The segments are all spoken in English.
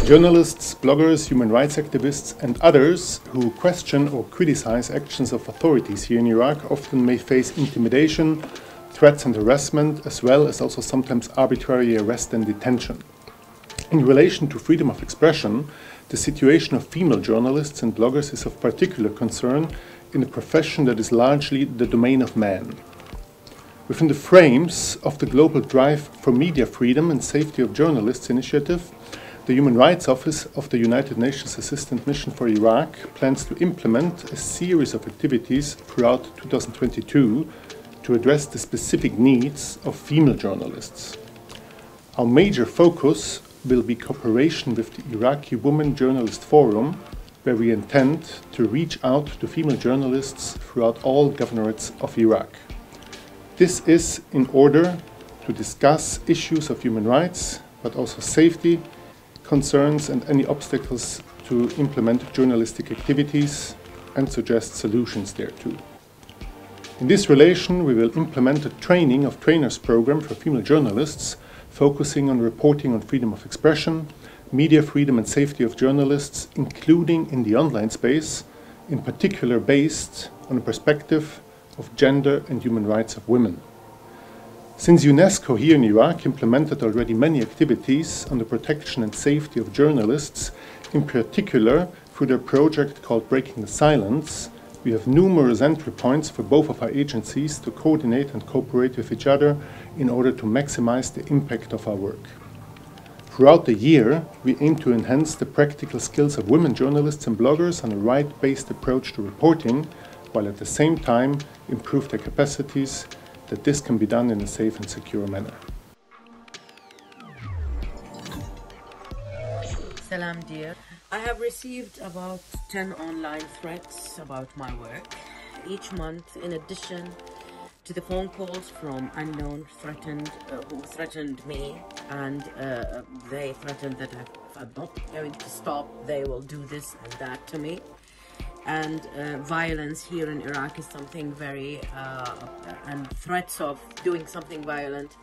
Journalists, bloggers, human rights activists and others who question or criticize actions of authorities here in Iraq often may face intimidation, threats and harassment, as well as also sometimes arbitrary arrest and detention. In relation to freedom of expression, the situation of female journalists and bloggers is of particular concern in a profession that is largely the domain of men. Within the frames of the Global Drive for Media Freedom and Safety of Journalists initiative, the Human Rights Office of the United Nations Assistant Mission for Iraq plans to implement a series of activities throughout 2022 to address the specific needs of female journalists. Our major focus will be cooperation with the Iraqi Women Journalist Forum, where we intend to reach out to female journalists throughout all governorates of Iraq. This is in order to discuss issues of human rights, but also safety concerns and any obstacles to implement journalistic activities and suggest solutions thereto. In this relation, we will implement a training of trainers program for female journalists, focusing on reporting on freedom of expression, media freedom and safety of journalists, including in the online space, in particular based on a perspective of gender and human rights of women. Since UNESCO here in Iraq implemented already many activities on the protection and safety of journalists, in particular through their project called Breaking the Silence, we have numerous entry points for both of our agencies to coordinate and cooperate with each other in order to maximize the impact of our work. Throughout the year, we aim to enhance the practical skills of women journalists and bloggers on a right-based approach to reporting, while at the same time improve their capacities that this can be done in a safe and secure manner. Salam dear. I have received about 10 online threats about my work each month, in addition to the phone calls from unknown who threatened me, and they threatened that if I'm not going to stop, they will do this and that to me. And violence here in Iraq is something very, and threats of doing something violent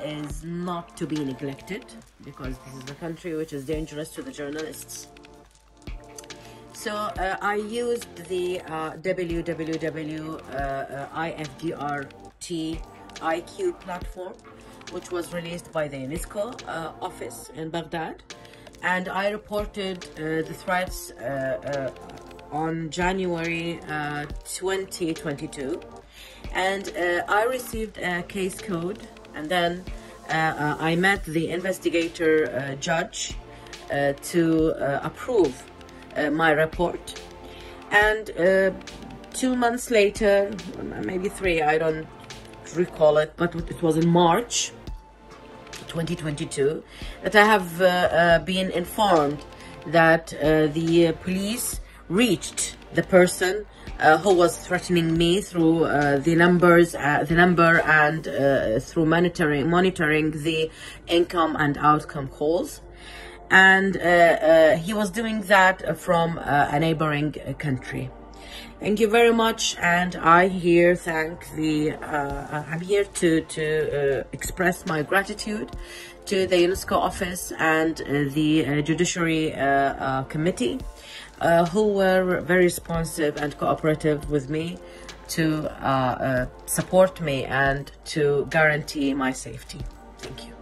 is not to be neglected, because this is a country which is dangerous to the journalists. So I used the IFDRT-IQ platform, which was released by the UNESCO office in Baghdad, and I reported the threats on January 2022, and I received a case code, and then I met the investigator judge to approve my report, and 2 months later, maybe 3, I don't recall it, but it was in March 2022 that I have been informed that the police reached the person who was threatening me through the number and through monitoring the income and outcome calls, and he was doing that from a neighboring country. Thank you very much, and I'm here to express my gratitude to the UNESCO office and the Judiciary Committee, who were very responsive and cooperative with me to support me and to guarantee my safety. Thank you.